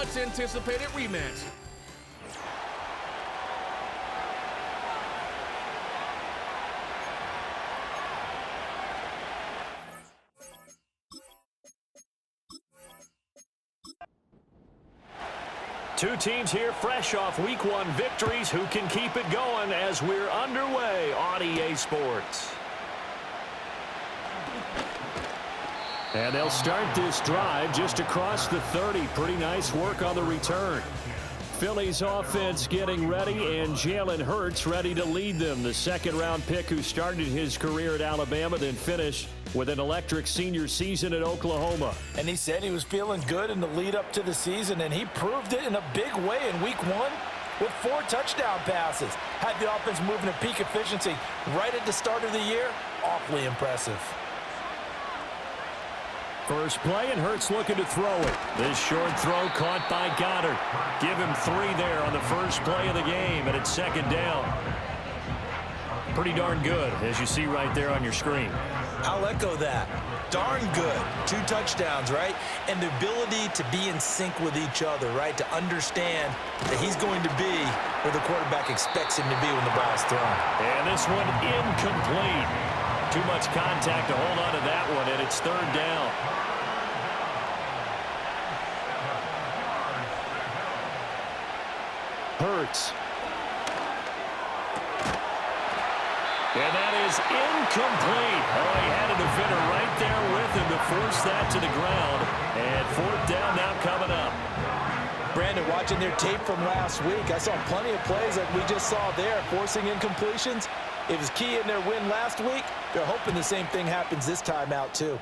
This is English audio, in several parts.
much-anticipated rematch. Two teams here fresh off Week 1 victories. Who can keep it going as we're underway on EA Sports? And they'll start this drive just across the 30. Pretty nice work on the return. Philly's offense getting ready, and Jalen Hurts ready to lead them. The second-round pick who started his career at Alabama, then finished with an electric senior season at Oklahoma. And he said he was feeling good in the lead up to the season, and he proved it in a big way in Week 1 with 4 touchdown passes. Had the offense moving at peak efficiency right at the start of the year. Awfully impressive. First play, and Hurts looking to throw it. This short throw caught by Goddard. Give him 3 there on the first play of the game, and it's second down. Pretty darn good, as you see right there on your screen. I'll echo that. Darn good. 2 touchdowns, right? And the ability to be in sync with each other, right? To understand that he's going to be where the quarterback expects him to be when the ball's thrown. And this one incomplete. Too much contact to hold on to that one, and it's third down. Hurts. And that is incomplete. Oh, he had a defender right there with him to force that to the ground. And fourth down now coming up. Brandon, watching their tape from last week, I saw plenty of plays like we just saw there, forcing incompletions. It was key in their win last week. They're hoping the same thing happens this time out, too.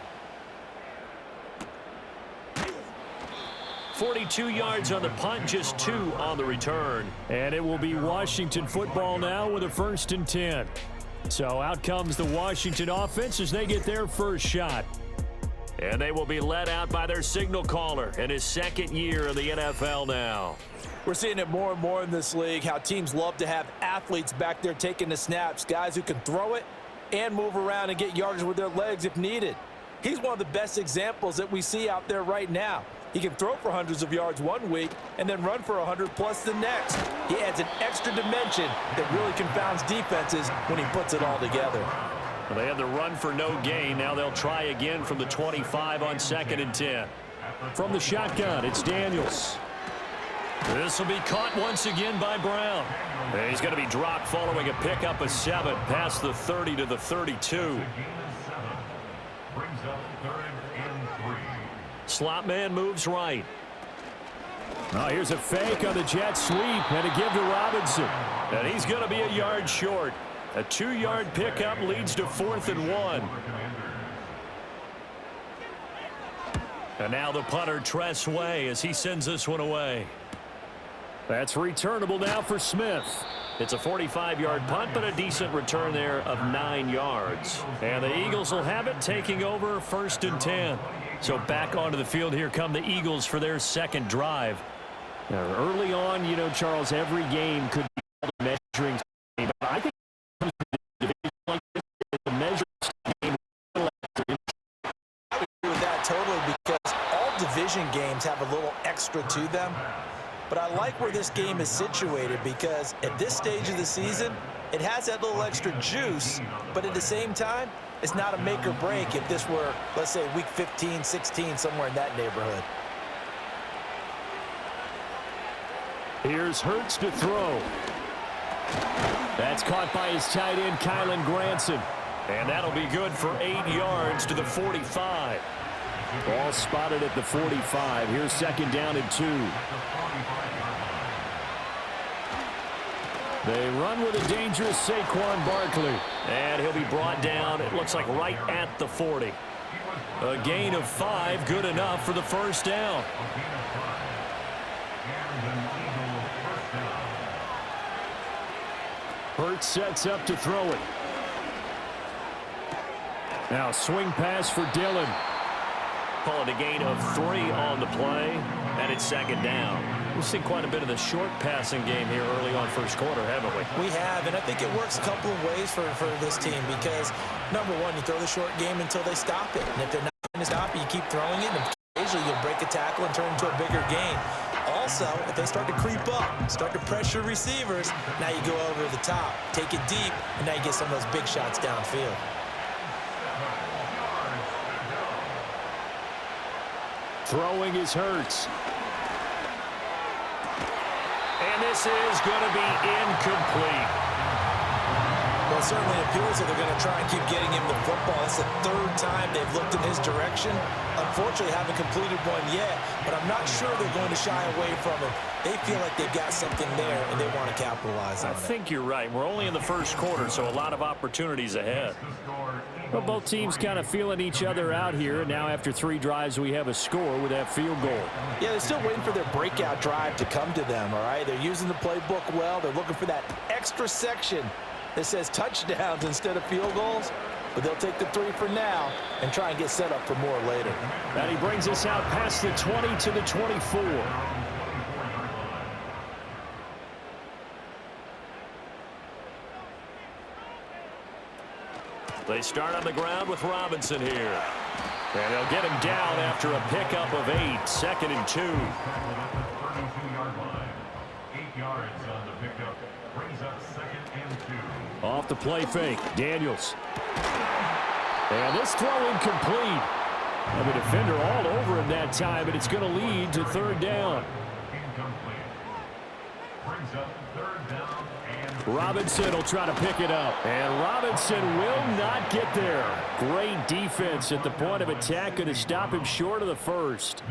42 yards on the punt, just 2 on the return. And it will be Washington football now with a 1st and 10. So out comes the Washington offense as they get their first shot. And they will be led out by their signal caller in his 2nd year in the NFL now. We're seeing it more and more in this league, how teams love to have athletes back there taking the snaps, guys who can throw it and move around and get yardage with their legs if needed. He's one of the best examples that we see out there right now. He can throw for hundreds of yards one week and then run for 100+ the next. He adds an extra dimension that really confounds defenses when he puts it all together. Well, they had the run for no gain. Now they'll try again from the 25 on 2nd and 10. From the shotgun, it's Daniels. This will be caught once again by Brown. And he's going to be dropped following a pickup of 7 past the 30 to the 32. Slot man moves right. Oh, here's a fake on the jet sweep and a give to Robinson. And he's going to be a yard short. A 2-yard pickup leads to 4th and 1. And now the punter, Tress Way, as he sends this one away. That's returnable now for Smith. It's a 45-yard punt, but a decent return there of 9 yards. And the Eagles will have it, taking over 1st and 10. So back onto the field here come the Eagles for their 2nd drive. Now, early on, you know, Charles, every game could be a measuring game. But I think the measuring game. I would agree with that totally, because all division games have a little extra to them. But I like where this game is situated, because at this stage of the season, it has that little extra juice, but at the same time, it's not a make or break if this were, let's say, week 15, 16, somewhere in that neighborhood. Here's Hurts to throw. That's caught by his tight end, Kylen Granson. And that'll be good for 8 yards to the 45. Ball spotted at the 45. Here's 2nd down and 2. They run with a dangerous Saquon Barkley. And he'll be brought down, it looks like, right at the 40. A gain of 5, good enough for the 1st down. Hurts sets up to throw it. Now swing pass for Dillon. Call it a gain of 3 on the play, and it's 2nd down. We've seen quite a bit of the short passing game here early on first quarter, haven't we? We have, and I think it works a couple of ways for this team, because, number one, you throw the short game until they stop it. And if they're not going to stop it, you keep throwing it, and occasionally you'll break a tackle and turn into a bigger gain. Also, if they start to creep up, start to pressure receivers, now you go over the top, take it deep, and now you get some of those big shots downfield. Throwing is Hurts. And this is going to be incomplete. Well, it certainly appears that they're going to try and keep getting him the football. That's the third time they've looked in his direction. Unfortunately, haven't completed one yet, but I'm not sure they're going to shy away from him. They feel like they've got something there, and they want to capitalize on it. I think you're right. We're only in the first quarter, so a lot of opportunities ahead. Well, both teams kind of feeling each other out here. Now, after 3 drives, we have a score with that field goal. Yeah, they're still waiting for their breakout drive to come to them, all right? They're using the playbook well. They're looking for that extra section that says touchdowns instead of field goals. But they'll take the 3 for now and try and get set up for more later. And he brings us out past the 20 to the 24. They start on the ground with Robinson here. And they'll get him down after a pickup of 8, 2nd and 2. 32-yard line. 8 yards on the pickup. Brings up 2nd and 2. Off the play fake, Daniels. And this throw incomplete. And the defender all over him that time, and it's going to lead to 3rd down. Incomplete. Brings up 3rd down and Robinson will try to pick it up. And Robinson will not get there. Great defense at the point of attack, going to stop him short of the first.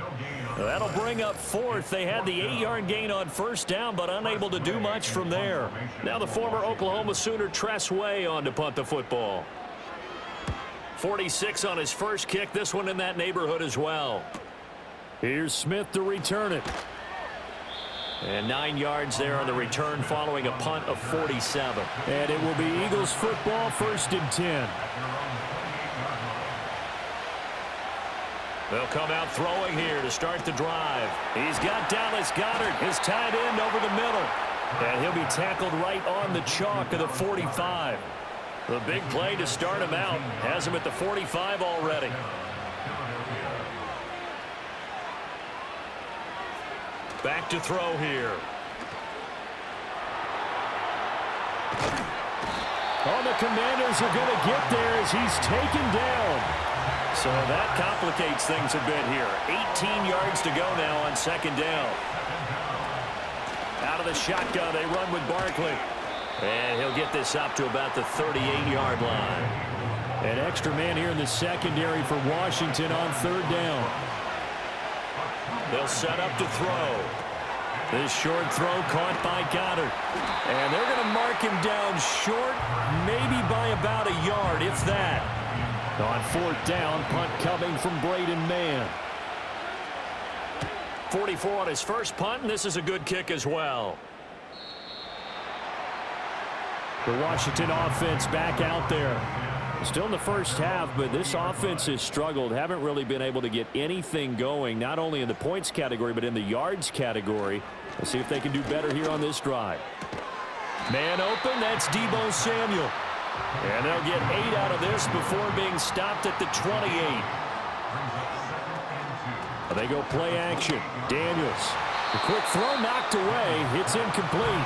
That'll bring up 4th. They had the 8-yard gain on 1st down, but unable to do much from there. Now the former Oklahoma Sooner Tress Way on to punt the football. 46 on his first kick. This one in that neighborhood as well. Here's Smith to return it. And 9 yards there on the return following a punt of 47. And it will be Eagles football, 1st and 10. They'll come out throwing here to start the drive. He's got Dallas Goedert, his tight end, over the middle. And he'll be tackled right on the chalk of the 45. The big play to start him out. Has him at the 45 already. Back to throw here. Oh, the Commanders are going to get there as he's taken down. So that complicates things a bit here. 18 yards to go now on 2nd down. Out of the shotgun, they run with Barkley. And he'll get this up to about the 38-yard line. An extra man here in the secondary for Washington on 3rd down. They'll set up to throw. This short throw caught by Goddard. And they're going to mark him down short, maybe by about a yard, if that. On 4th down, punt coming from Braden Mann. 44 on his first punt, and this is a good kick as well. The Washington offense back out there. Still in the first half, but this offense has struggled. Haven't really been able to get anything going, not only in the points category, but in the yards category. Let's see if they can do better here on this drive. Man open, that's Deebo Samuel. And they'll get 8 out of this before being stopped at the 28. They go play action. Daniels. The quick throw knocked away. It's incomplete.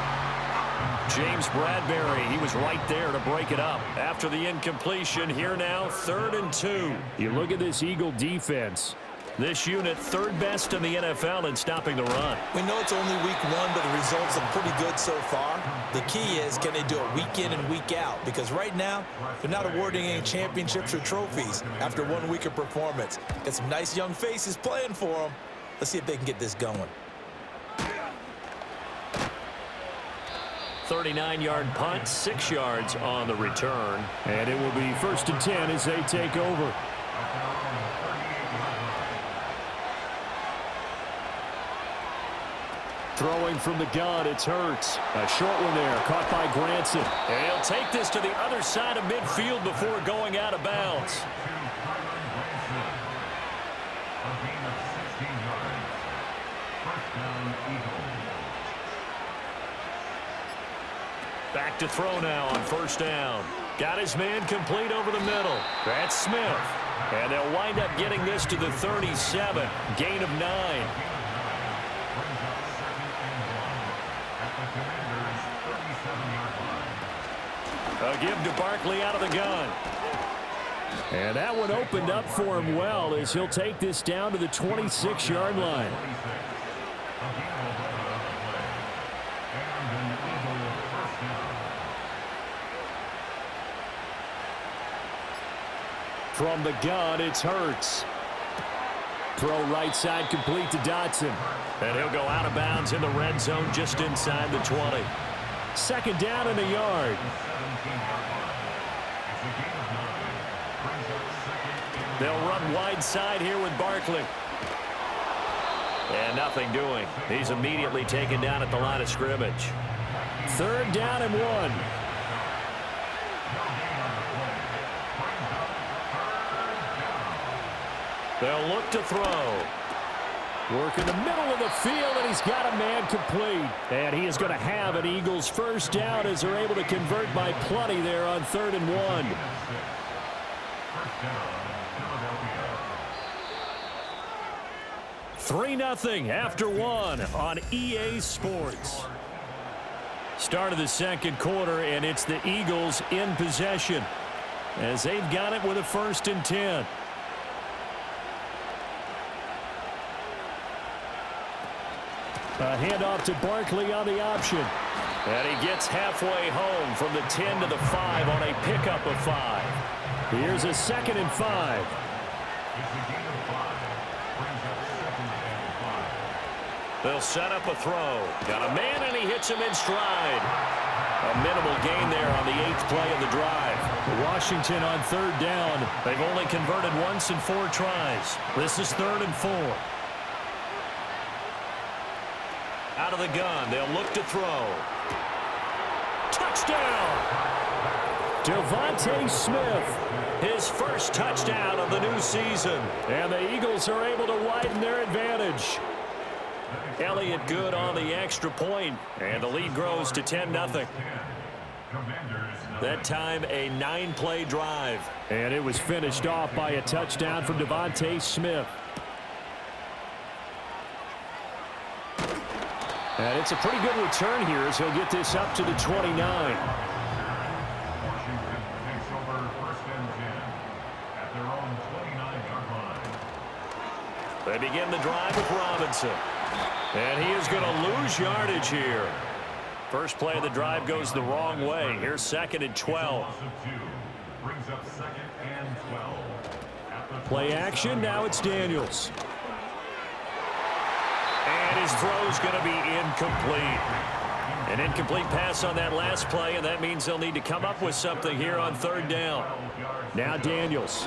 James Bradbury, he was right there to break it up. After the incompletion, here now, 3rd and 2. You look at this Eagle defense. This unit, 3rd best in the NFL in stopping the run. We know it's only week 1, but the results look pretty good so far. The key is, can they do it week in and week out? Because right now, they're not awarding any championships or trophies after 1 week of performance. Got some nice young faces playing for them. Let's see if they can get this going. 39-yard punt, 6 yards on the return. And it will be 1st and 10 as they take over. Throwing from the gun, it's Hurts. A short one there, caught by Granson. And he'll take this to the other side of midfield before going out of bounds. Back to throw now on 1st down. Got his man complete over the middle. That's Smith. And they'll wind up getting this to the 37. Gain of 9. Commanders' 37-yard line. A give to Barkley out of the gun. And that one opened up for him well as he'll take this down to the 26-yard line. From the gun, it's Hurts. Throw right side complete to Dotson. And he'll go out of bounds in the red zone just inside the 20. Second down and a yard. They'll run wide side here with Barkley. And nothing doing. He's immediately taken down at the line of scrimmage. Third down and 1. They'll look to throw. Work in the middle of the field, and he's got a man complete. And he is going to have an Eagles first down as they're able to convert by plenty there on 3rd and 1. 3-0 after 1 on EA Sports. Start of the second quarter, and it's the Eagles in possession as they've got it with a 1st and 10. A handoff to Barkley on the option. And he gets halfway home from the 10 to the 5 on a pickup of 5. Here's a 2nd and 5. They'll set up a throw. Got a man, and he hits him in stride. A minimal gain there on the 8th play of the drive. Washington on 3rd down. They've only converted once in 4 tries. This is 3rd and 4. Out of the gun, they'll look to throw. Touchdown! Devontae Smith, his first touchdown of the new season. And the Eagles are able to widen their advantage. Elliott good on the extra point, and the lead grows to 10-0. That time a 9-play drive. And it was finished off by a touchdown from Devontae Smith. And it's a pretty good return here as he'll get this up to the 29. Washington takes over 1st and 10 at their own 29-yard line. They begin the drive with Robinson. And he is going to lose yardage here. First play of the drive goes the wrong way. Here's 2nd and 12. Brings up 2nd and 12. Play action, now it's Daniels. And his throw's going to be incomplete. An incomplete pass on that last play, and that means they'll need to come up with something here on 3rd down. Now Daniels.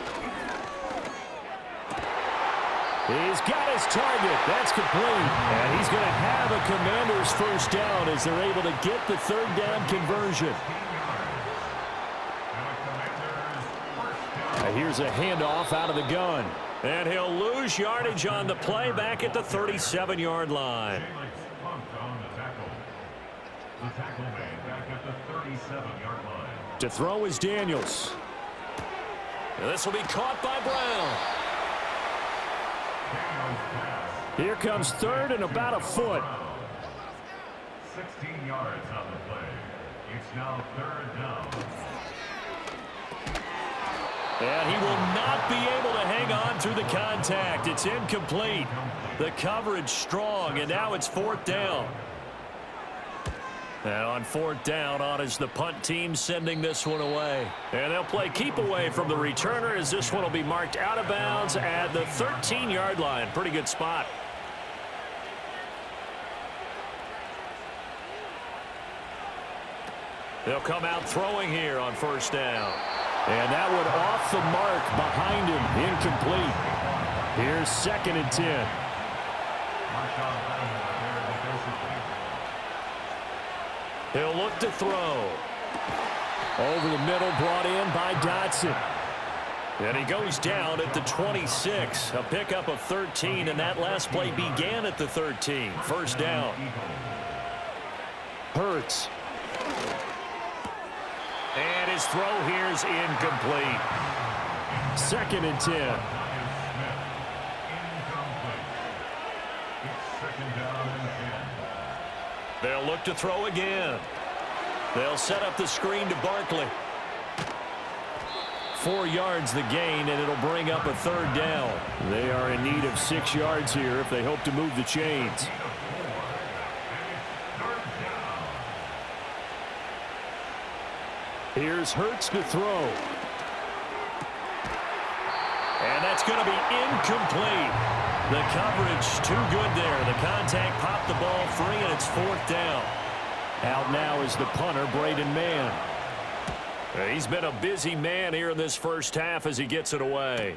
He's got his target. That's complete. And he's going to have a Commander's first down as they're able to get the 3rd down conversion. Here's a handoff out of the gun. And he'll lose yardage on the play back at the 37-yard line. To throw is Daniels. And this will be caught by Brown. Here comes 3rd and about a foot. 16 yards on the play. It's now 3rd down. And he will not be able to hang on through the contact. It's incomplete. The coverage strong, and now it's 4th down. And on 4th down, on is the punt team sending this one away. And they'll play keep away from the returner as this one will be marked out of bounds at the 13-yard line. Pretty good spot. They'll come out throwing here on 1st down. And that one off the mark behind him. Incomplete. Here's 2nd and 10. He'll look to throw. Over the middle, brought in by Dotson. And he goes down at the 26. A pickup of 13, and that last play began at the 13. 1st down. Hurts. And his throw here is incomplete. 2nd and 10. They'll look to throw again. They'll set up the screen to Barkley. 4 yards the gain, and it'll bring up a third down. They are in need of 6 yards here if they hope to move the chains. Here's Hurts to throw. And that's going to be incomplete. The coverage too good there. The contact popped the ball free, and it's 4th down. Out now is the punter, Braden Mann. He's been a busy man here in this first half as he gets it away.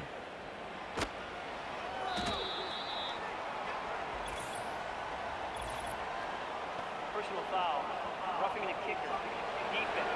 Personal foul. Roughing the kicker. Defense.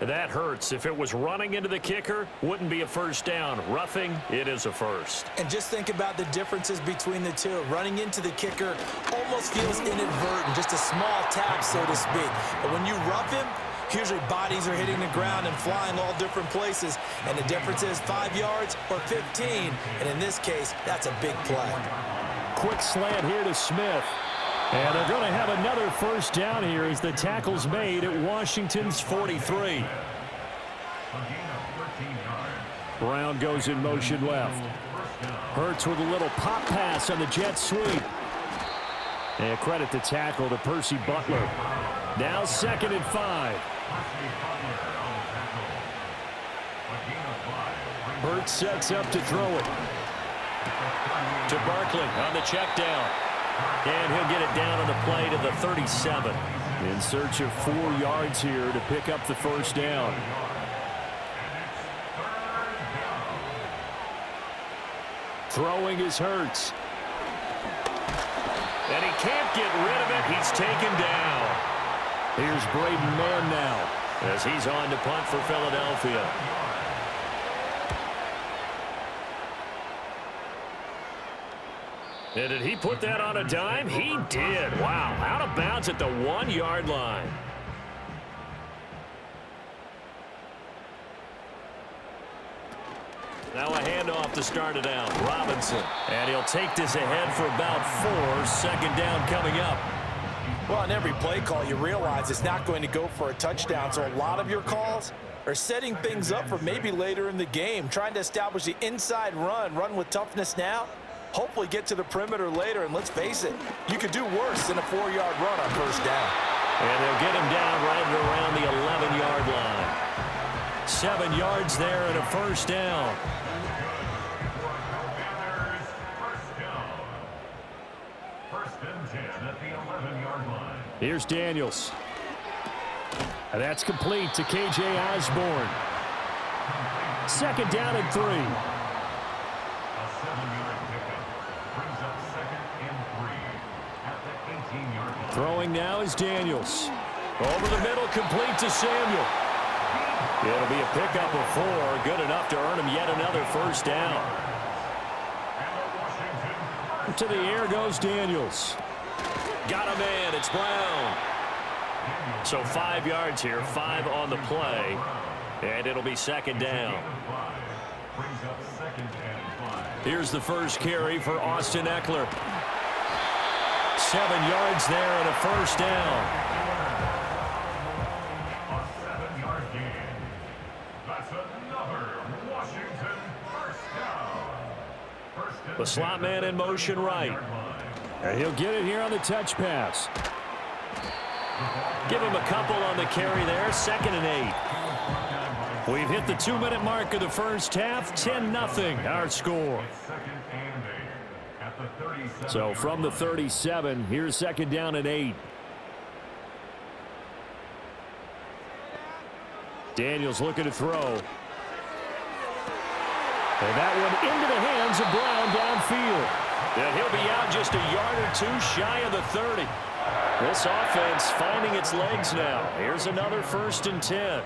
That hurts. If it was running into the kicker, wouldn't be a first down. Roughing, it is a first. And just think about the differences between the two. Running into the kicker almost feels inadvertent, just a small tap, so to speak. But when you rough him, usually bodies are hitting the ground and flying all different places. And the difference is 5 yards or 15. And in this case, that's a big play. Quick slant here to Smith. And they're going to have another first down here as the tackle's made at Washington's 43. Brown goes in motion left. Hurts with a little pop pass on the jet sweep. And credit the tackle to Percy Butler. Now 2nd and 5. Hurts sets up to throw it. To Barkley on the check down. And he'll get it down on the play to the 37. In search of 4 yards here to pick up the first down. Throwing is Hurts. And he can't get rid of it. He's taken down. Here's Braden Mann now as he's on to punt for Philadelphia. And did he put that on a dime? He did. Wow. Out of bounds at the 1-yard line. Now a handoff to start it out. Robinson. And he'll take this ahead for about 4. 2nd down coming up. Well, on every play call, you realize it's not going to go for a touchdown. So a lot of your calls are setting things up for maybe later in the game, trying to establish the inside run with toughness now. Hopefully get to the perimeter later, and let's face it, you could do worse than a 4-yard run on first down. And they'll get him down right around the 11-yard line. 7 yards there and a first down. First and 10 at the 11-yard line. Here's Daniels. And that's complete to K.J. Osborne. 2nd down and 3. Throwing now is Daniels. Over the middle, complete to Samuel. It'll be a pickup of 4. Good enough to earn him yet another first down. To the air goes Daniels. Got a man. It's Brown. So 5 yards here, 5 on the play. And it'll be 2nd down. Here's the first carry for Austin Eckler. 7 yards there and a first down. A 7-yard gain. That's another Washington first down. The slot man in motion right. And he'll get it here on the touch pass. Give him a couple on the carry there. 2nd and 8. We've hit the 2-minute mark of the first half. 10-0 our score. So from the 37, here's 2nd down and 8. Daniels looking to throw. And that one into the hands of Brown downfield. And he'll be out just a yard or 2 shy of the 30. This offense finding its legs now. Here's another 1st and 10.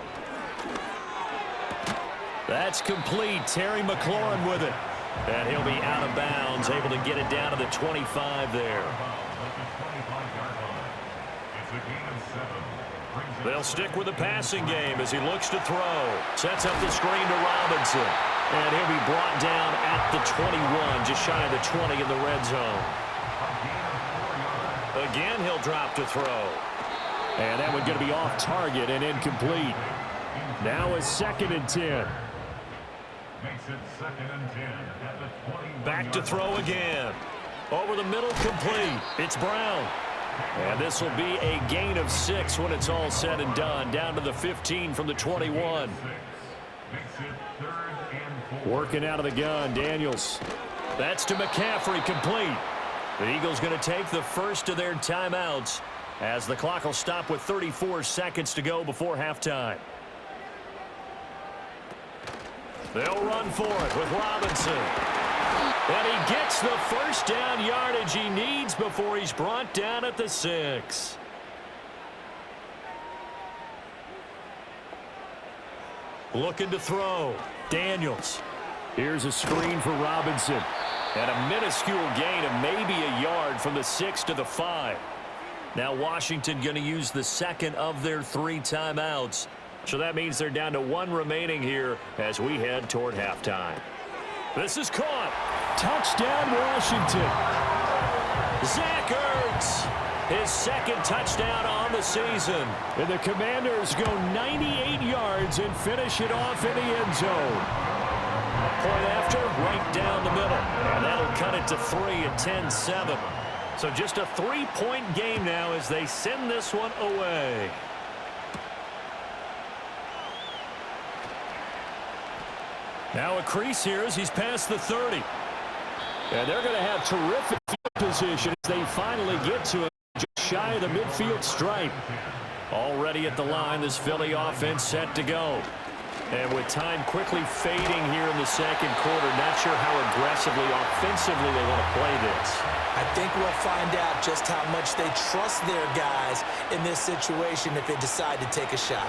That's complete. Terry McLaurin with it. And he'll be out of bounds, able to get it down to the 25 there. They'll stick with the passing game as he looks to throw. Sets up the screen to Robinson. And he'll be brought down at the 21, just shy of the 20 in the red zone. Again, he'll drop to throw. And that one going to be off target and incomplete. Now a 2nd and 10. Makes it 2nd and 10 at the 21. Back to throw again. Over the middle, complete. It's Brown. And this will be a gain of 6 when it's all said and done. Down to the 15 from the 21. Makes it 3rd and 4. Working out of the gun, Daniels. That's to McCaffrey, complete. The Eagles going to take the first of their timeouts as the clock will stop with 34 seconds to go before halftime. They'll run for it with Robinson. And he gets the first down yardage he needs before he's brought down at the 6. Looking to throw. Daniels. Here's a screen for Robinson. And a minuscule gain of maybe a yard from the 6 to the 5. Now Washington going to use the 2nd of their 3 timeouts. So that means they're down to 1 remaining here as we head toward halftime. This is caught. Touchdown, Washington. Zach Ertz, his 2nd touchdown on the season. And the Commanders go 98 yards and finish it off in the end zone. Point after, right down the middle. And that'll cut it to 3 at 10-7. So just a 3-point game now as they send this one away. Now a crease here as he's past the 30. And they're going to have terrific field position as they finally get to it just shy of the midfield stripe. Already at the line, this Philly offense set to go. And with time quickly fading here in the 2nd quarter, not sure how aggressively, offensively they want to play this. I think we'll find out just how much they trust their guys in this situation if they decide to take a shot.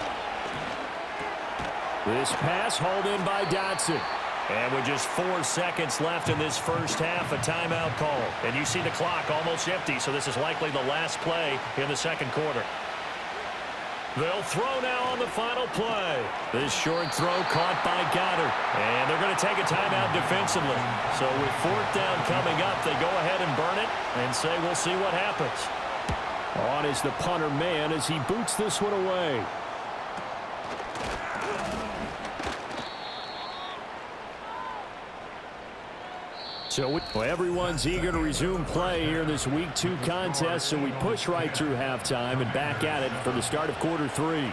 This pass hauled in by Dotson. And with just 4 seconds left in this first half, a timeout call. And you see the clock almost empty, so this is likely the last play in the 2nd quarter. They'll throw now on the final play. This short throw caught by Goddard. And they're going to take a timeout defensively. So with 4th down coming up, they go ahead and burn it and say we'll see what happens. On is the punter man as he boots this one away. So everyone's eager to resume play here in this Week 2 contest, so we push right through halftime and back at it for the start of quarter 3.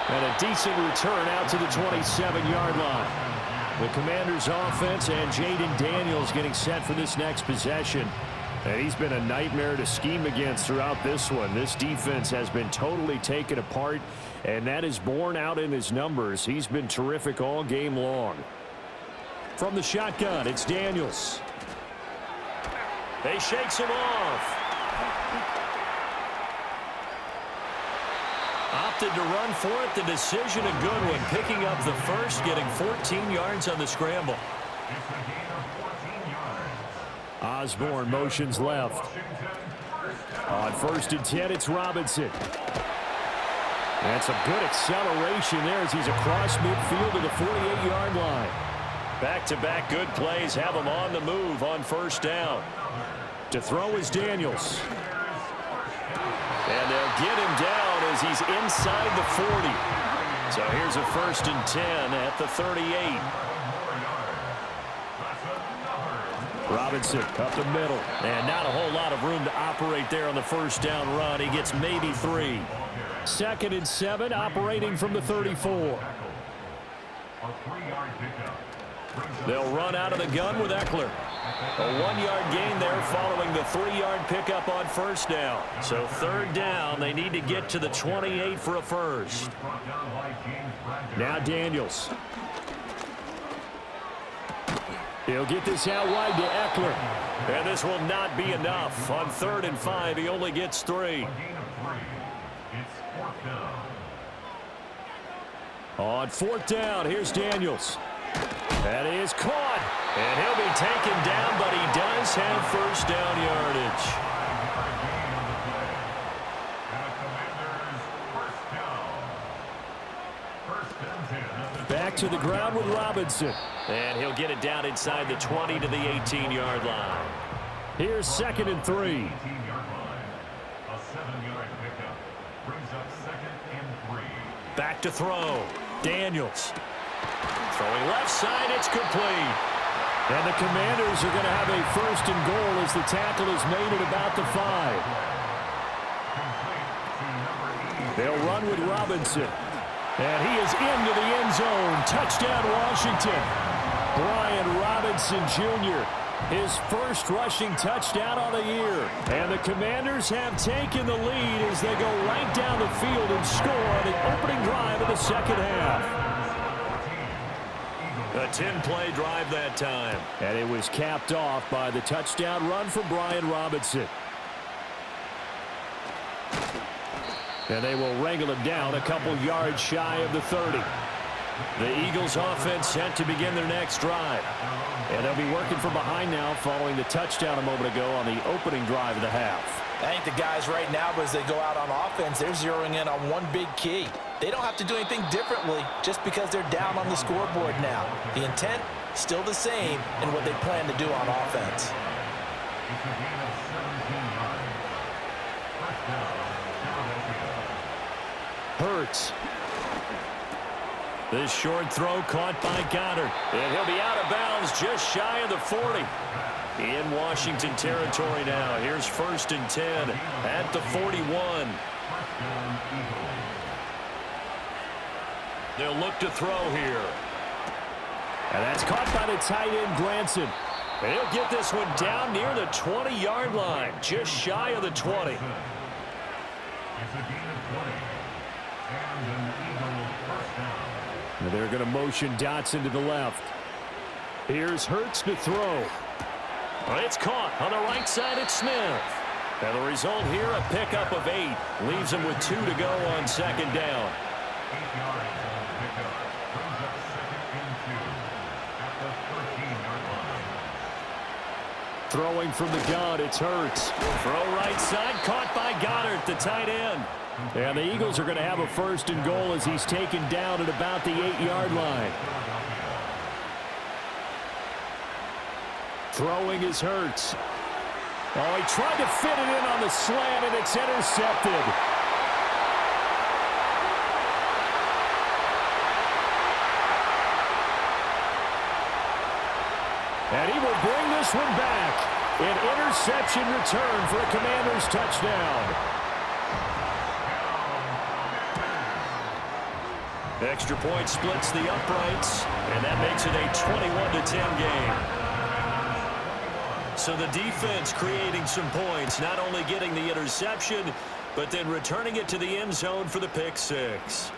And a decent return out to the 27-yard line. The Commanders' offense and Jaden Daniels getting set for this next possession. And he's been a nightmare to scheme against throughout this one. This defense has been totally taken apart, and that is borne out in his numbers. He's been terrific all game long. From the shotgun, it's Daniels. They shakes him off. Opted to run for it. The decision a good one. Picking up the first, getting 14 yards on the scramble. Osborne motions left. On 1st and 10, it's Robinson. That's a good acceleration there as he's across midfield to the 48-yard line. Back-to-back good plays have him on the move on 1st down. To throw is Daniels. And they'll get him down as he's inside the 40. So here's a 1st and 10 at the 38. Robinson up the middle. And not a whole lot of room to operate there on the 1st down run. He gets maybe 3. 2nd and 7, operating from the 34. They'll run out of the gun with Eckler. A 1-yard gain there following the 3-yard pickup on 1st down. So 3rd down, they need to get to the 28 for a first. Now Daniels. He'll get this out wide to Eckler. And this will not be enough. On 3rd and 5, he only gets 3. On 4th down, here's Daniels. That is caught. And he'll be taken down, but he does have 1st down yardage. Back to the ground with Robinson. And he'll get it down inside the 20 to the 18-yard line. Here's 2nd and 3. 18-yard line. A 7-yard pickup brings up 2nd and 3. Back to throw. Daniels. Throwing left side, it's complete. And the Commanders are going to have a 1st and goal as the tackle is made at about the 5. They'll run with Robinson. And he is into the end zone. Touchdown, Washington. Brian Robinson Jr., his first rushing touchdown on the year. And the Commanders have taken the lead as they go right down the field and score on the opening drive of the second half. A 10-play drive that time. And it was capped off by the touchdown run from Brian Robinson. And they will wrangle him down a couple yards shy of the 30. The Eagles offense set to begin their next drive. And they'll be working from behind now following the touchdown a moment ago on the opening drive of the half. I think the guys right now, as they go out on offense, they're zeroing in on one big key. They don't have to do anything differently just because they're down on the scoreboard now. The intent, still the same in what they plan to do on offense. It's a gain of 17 yards. First down, Philadelphia. Hurts. This short throw caught by Goddard. And he'll be out of bounds just shy of the 40. In Washington territory now. Here's 1st and 10 at the 41. They'll look to throw here. And that's caught by the tight end, Granson. And he'll get this one down near the 20-yard line, just shy of the 20. It's a gain of 20. And an Eagle first down. And they're going to motion Dotson to the left. Here's Hurts to throw. It's caught on the right side at Smith. And the result here, a pickup of 8. Leaves him with 2 to go on 2nd down. 8 yards on the pickup. Brings up 2nd and 2 at the 13-yard line. Throwing from the gun, it's Hurts. Throw right side, caught by Goddard, the tight end. And the Eagles are going to have a 1st and goal as he's taken down at about the 8-yard line. Throwing is Hurts. Oh, he tried to fit it in on the slant, and it's intercepted. And he will bring this one back. An interception return for a Commanders touchdown. Extra point splits the uprights, and that makes it a 21-10 game. So the defense creating some points, not only getting the interception, but then returning it to the end zone for the pick 6.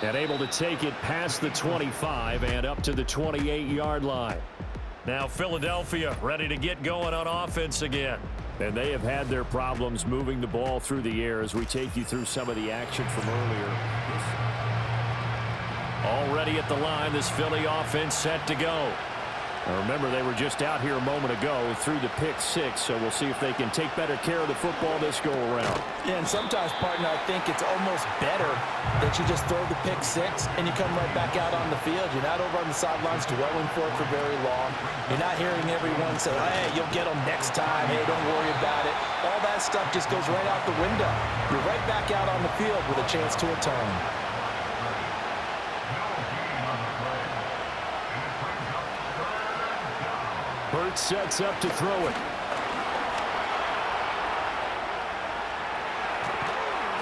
And able to take it past the 25 and up to the 28-yard line. Now Philadelphia ready to get going on offense again. And they have had their problems moving the ball through the air as we take you through some of the action from earlier. Already at the line, this Philly offense set to go. Now remember, they were just out here a moment ago through the pick 6, so we'll see if they can take better care of the football this go around. Yeah, and sometimes, partner, I think it's almost better that you just throw the pick 6 and you come right back out on the field. You're not over on the sidelines dwelling for it for very long. You're not hearing everyone say, hey, you'll get them next time. Hey, don't worry about it. All that stuff just goes right out the window. You're right back out on the field with a chance to atone. Burt sets up to throw it.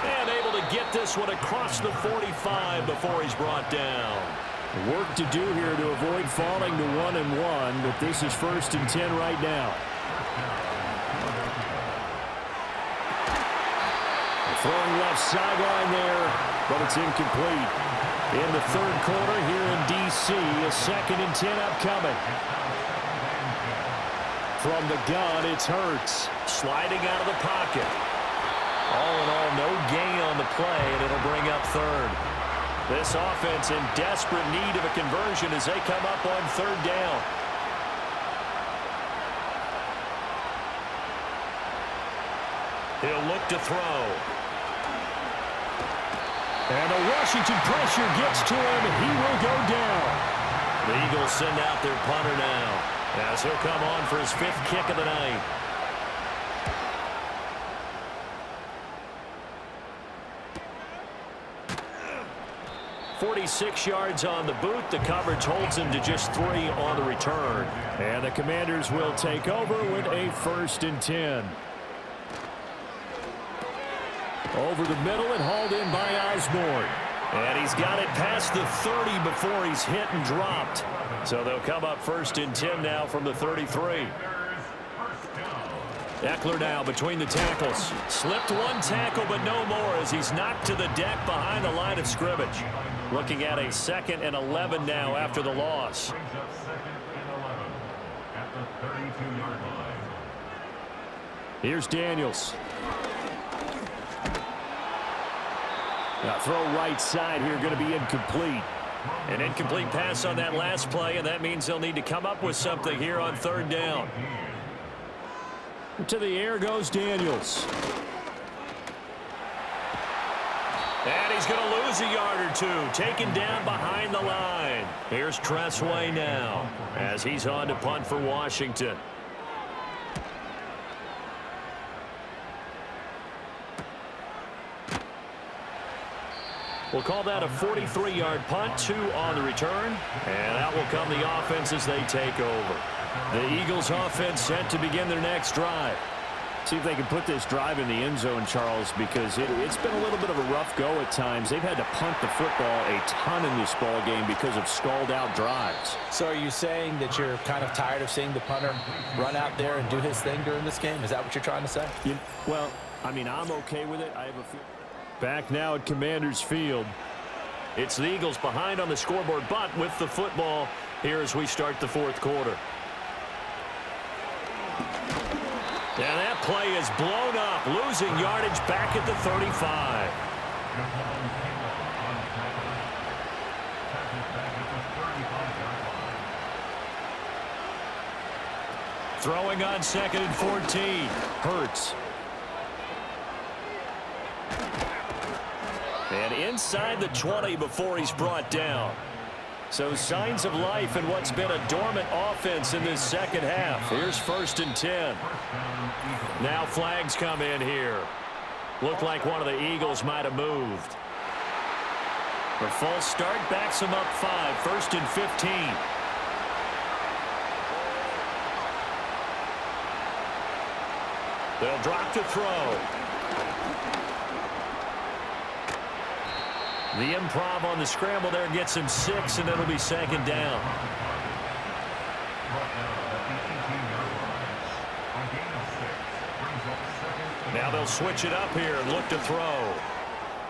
And able to get this one across the 45 before he's brought down. Work to do here to avoid falling to 1-1, but this is 1st and 10 right now. Throwing left sideline there, but it's incomplete. In the 3rd quarter here in D.C., a 2nd and 10 upcoming. From the gun, it's Hurts. Sliding out of the pocket. All in all, no gain on the play, and it'll bring up 3rd. This offense in desperate need of a conversion as they come up on 3rd down. He'll look to throw. And the Washington pressure gets to him. He will go down. The Eagles send out their punter now, as he'll come on for his 5th kick of the night. "46 yards on the boot. The coverage holds him to just 3 on the return. And the Commanders will take over with a 1st and 10. Over the middle and hauled in by Osborne. And he's got it past the 30 before he's hit and dropped. So they'll come up 1st and 10 now from the 33. Eckler now between the tackles. Slipped one tackle, but no more as he's knocked to the deck behind the line of scrimmage. Looking at a 2nd and 11 now after the loss. Brings up 2nd and 11 at the 32-yard line. Here's Daniels. Now throw right side here, going to be incomplete. An incomplete pass on that last play, and that means they'll need to come up with something here on 3rd down. To the air goes Daniels. And he's going to lose a yard or 2. Taken down behind the line. Here's Tressway now as he's on to punt for Washington. We'll call that a 43-yard punt, 2 on the return. And out will come the offense as they take over. The Eagles offense set to begin their next drive. See if they can put this drive in the end zone, Charles, because it's been a little bit of a rough go at times. They've had to punt the football a ton in this ball game because of stalled-out drives. So are you saying that you're kind of tired of seeing the punter run out there and do his thing during this game? Is that what you're trying to say? Well, I mean, I'm okay with it. I have a few. Back now at Commanders Field. It's the Eagles behind on the scoreboard, but with the football here as we start the 4th quarter. And that play is blown up, losing yardage back at the 35. Throwing on 2nd and 14. Hurts. And inside the 20 before he's brought down. So signs of life in what's been a dormant offense in this 2nd half. Here's 1st and 10. Now flags come in here. Looked like one of the Eagles might have moved. The false start backs him up 5. 1st and 15. They'll drop to throw. The improv on the scramble there gets him 6, and it'll be 2nd down. Now they'll switch it up here and look to throw.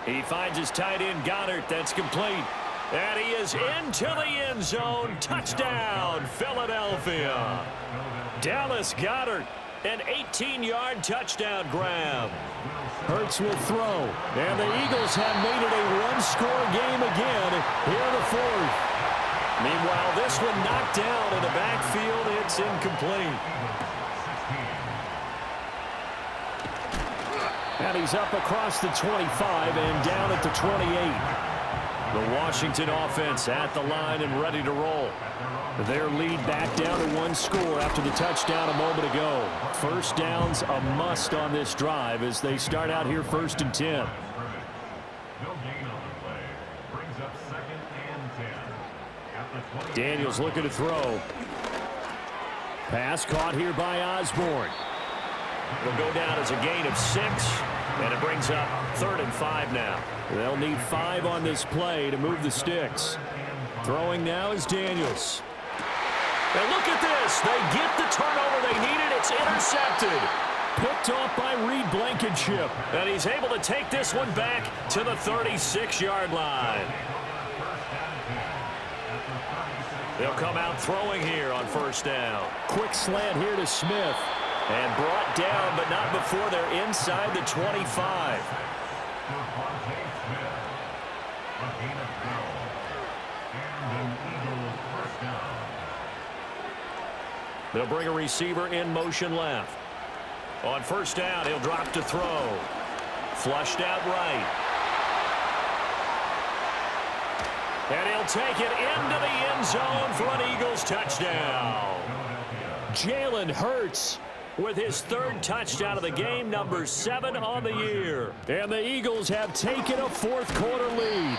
He finds his tight end, Goddard. That's complete. And he is into the end zone. Touchdown, Philadelphia. Dallas Goedert, an 18-yard touchdown grab. Hurts will throw. And the Eagles have made it a one-score game again here in the 4th. Meanwhile, this one knocked down in the backfield. It's incomplete. And he's up across the 25 and down at the 28. The Washington offense at the line and ready to roll. Their lead back down to 1 score after the touchdown a moment ago. 1st down's a must on this drive as they start out here 1st and 10. Daniels looking to throw. Pass caught here by Osborne. It'll go down as a gain of 6, and it brings up 3rd and 5 now. They'll need 5 on this play to move the sticks. Throwing now is Daniels. And look at this. They get the turnover they needed. It's intercepted. Picked off by Reed Blankenship. And he's able to take this one back to the 36-yard line. They'll come out throwing here on 1st down. Quick slant here to Smith. And brought down, but not before they're inside the 25. They'll bring a receiver in motion left. On 1st down, he'll drop to throw. Flushed out right. And he'll take it into the end zone for an Eagles touchdown. Jalen Hurts with his third touchdown of the game, number 7 on the year. And the Eagles have taken a fourth-quarter lead.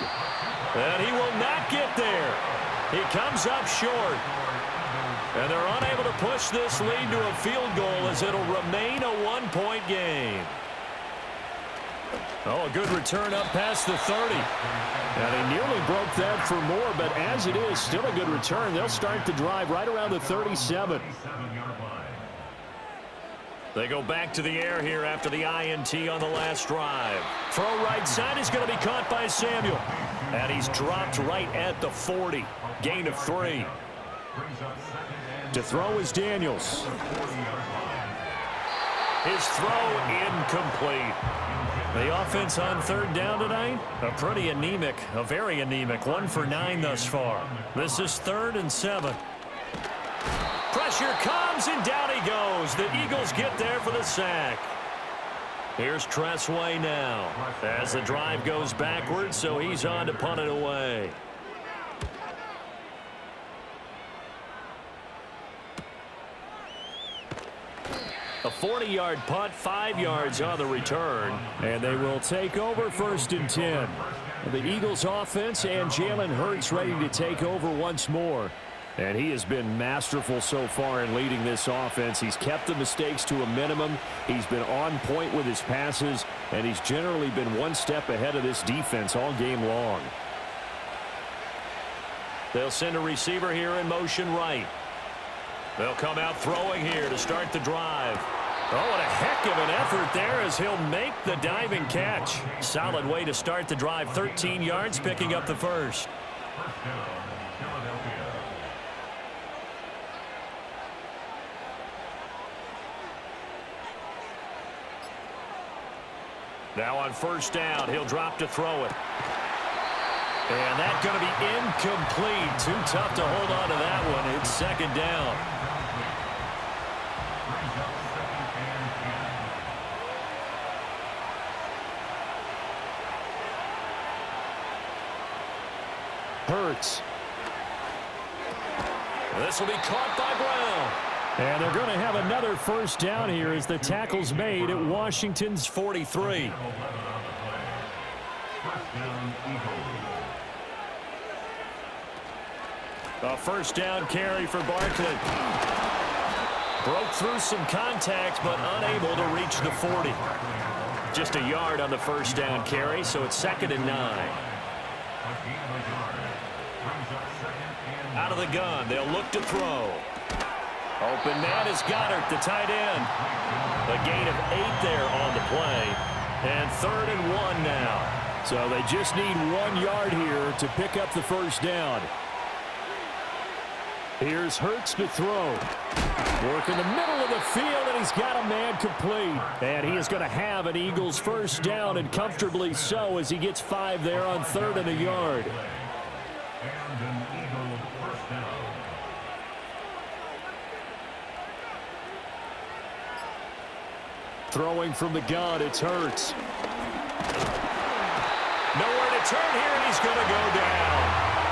And he will not get there. He comes up short. And they're unable to push this lead to a field goal as it'll remain a one-point game. Oh, a good return up past the 30. And he nearly broke that for more, but as it is, still a good return. They'll start the drive right around the 37. They go back to the air here after the INT on the last drive. Throw right side is going to be caught by Samuel. And he's dropped right at the 40. Gain of 3. To throw is Daniels. His throw incomplete. The offense on third down tonight, a pretty anemic, a very anemic. 1 for 9 thus far. This is 3rd and 7. Pressure comes, and down he goes. The Eagles get there for the sack. Here's Tressway now as the drive goes backwards, so he's on to punt it away. A 40-yard punt, 5 yards on the return, and they will take over 1st and 10. The Eagles offense and Jalen Hurts ready to take over once more. And he has been masterful so far in leading this offense. He's kept the mistakes to a minimum. He's been on point with his passes, and he's generally been one step ahead of this defense all game long. They'll send a receiver here in motion right. They'll come out throwing here to start the drive. Oh, what a heck of an effort there as he'll make the diving catch. Solid way to start the drive. 13 yards, picking up the first. Now on 1st down, he'll drop to throw it. And that's going to be incomplete. Too tough to hold on to that one. It's 2nd down. Hurts. This will be caught by Brown. And they're going to have another 1st down here as the tackle's made at Washington's 43. A 1st down carry for Barkley. Broke through some contact, but unable to reach the 40. Just a yard on the 1st down carry, so it's 2nd and 9. Out of the gun, they'll look to throw. Open man is Goddard, the tight end. A gain of 8 there on the play. And 3rd and 1 now. So they just need 1 yard here to pick up the 1st down. Here's Hurts to throw. Work in the middle of the field, and he's got a man complete. And he is going to have an Eagles 1st down, and comfortably so as he gets 5 there on 3rd and a yard. Throwing from the gun, it's Hurts. Nowhere to turn here, and he's going to go down.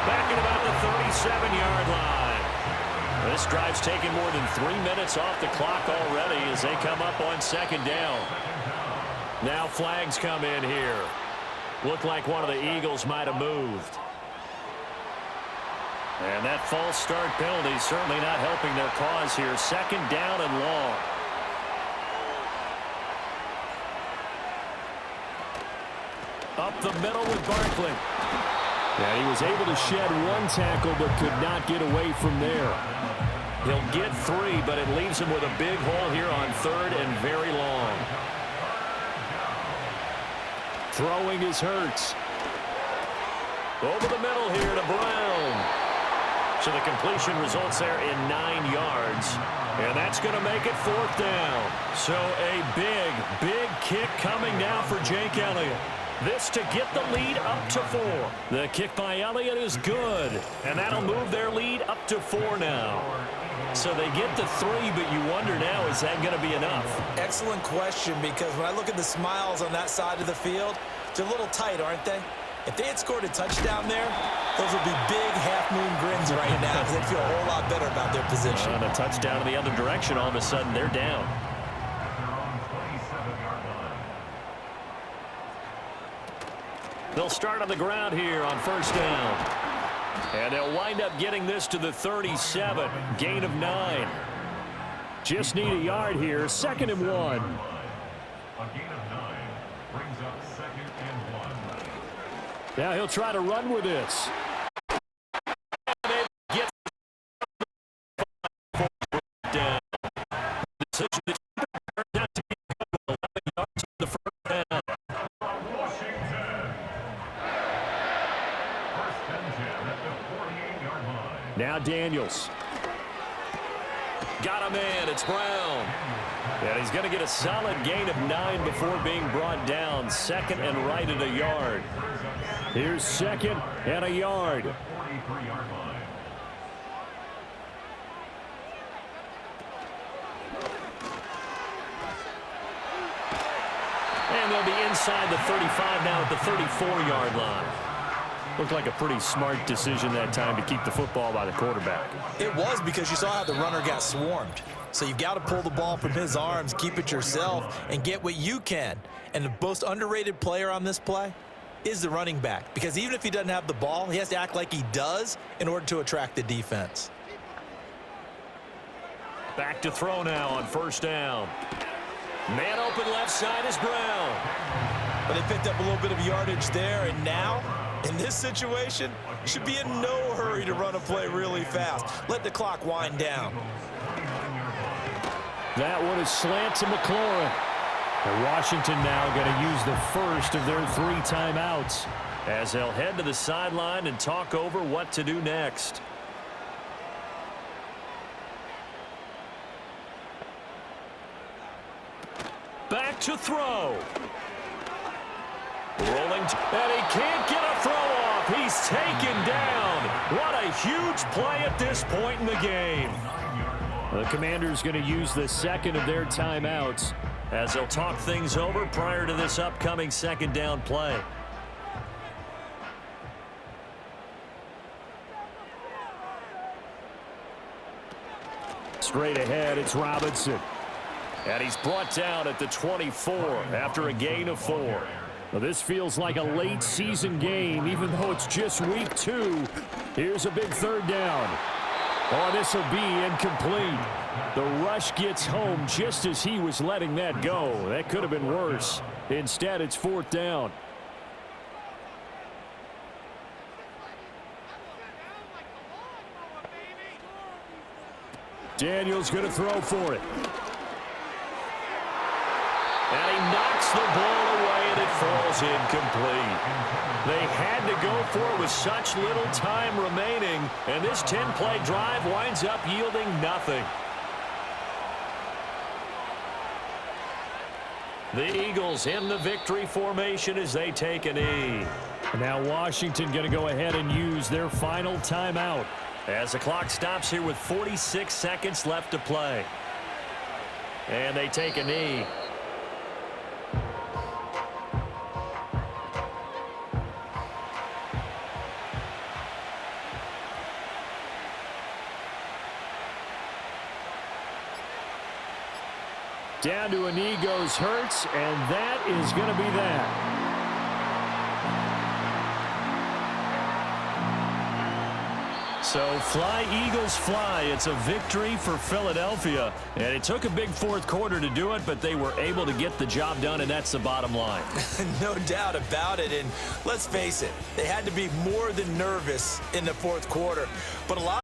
Back at about the 37-yard line. This drive's taken more than 3 minutes off the clock already as they come up on 2nd down. Now flags come in here. Looked like one of the Eagles might have moved. And that false start penalty certainly not helping their cause here. 2nd down and long. Up the middle with Barkley. And he was able to shed 1 tackle but could not get away from there. He'll get 3, but it leaves him with a big hole here on 3rd and very long. Throwing is Hurts. Over the middle here to Brown. So the completion results there in 9 yards. And that's going to make it 4th down. So a big kick coming now for Jake Elliott. This to get the lead up to 4. The kick by Elliott is good. And that'll move their lead up to 4 now. So they get to 3, but you wonder now, is that going to be enough? Excellent question, because when I look at the smiles on that side of the field, they're a little tight, aren't they? If they had scored a touchdown there, those would be big half-moon grins right now because they'd feel a whole lot better about their position. And a touchdown in the other direction, all of a sudden they're down. At their own 27-yard line. They'll start on the ground here on first down. And they'll wind up getting this to the 37. Gain of 9. Just need a yard here. 2nd and 1. A gain of 9 brings up 2nd and 1. Now he'll try to run with this. Now Daniels. Got him in. It's Brown. And he's going to get a solid gain of 9 before being brought down. 2nd and right at a yard. Here's 2nd and a yard. 43-yard line. And they'll be inside the 35 now at the 34-yard line. Looked like a pretty smart decision that time to keep the football by the quarterback. It was, because you saw how the runner got swarmed. So you've got to pull the ball from his arms, keep it yourself, and get what you can. And the most underrated player on this play is the running back, because even if he doesn't have the ball, he has to act like he does in order to attract the defense. Back to throw now on first down. Man open left side is Brown. But they picked up a little bit of yardage there, and now, in this situation, should be in no hurry to run a play really fast. Let the clock wind down. That one is slant to McLaurin. And Washington now going to use the first of their 3 timeouts as they'll head to the sideline and talk over what to do next. Back to throw. Rolling, and he can't get a throw off. He's taken down. What a huge play at this point in the game. The Commanders going to use the 2nd of their timeouts as they'll talk things over prior to this upcoming 2nd down play. Straight ahead, it's Robinson. And he's brought down at the 24 after a gain of 4. Well, this feels like a late season game, even though it's just week 2. Here's a big 3rd down. Oh, this will be incomplete. The rush gets home just as he was letting that go. That could have been worse. Instead, it's 4th down. Daniels going to throw for it. And he knocks the ball away, and it falls incomplete. They had to go for it with such little time remaining, and this 10-play drive winds up yielding nothing. The Eagles in the victory formation as they take a knee. Now Washington going to go ahead and use their final timeout as the clock stops here with 46 seconds left to play. And they take a knee. Down to a knee goes Hurts, and that is going to be that. So fly, Eagles, fly. It's a victory for Philadelphia. And it took a big 4th quarter to do it, but they were able to get the job done, and that's the bottom line. No doubt about it. And let's face it, they had to be more than nervous in the 4th quarter. But a lot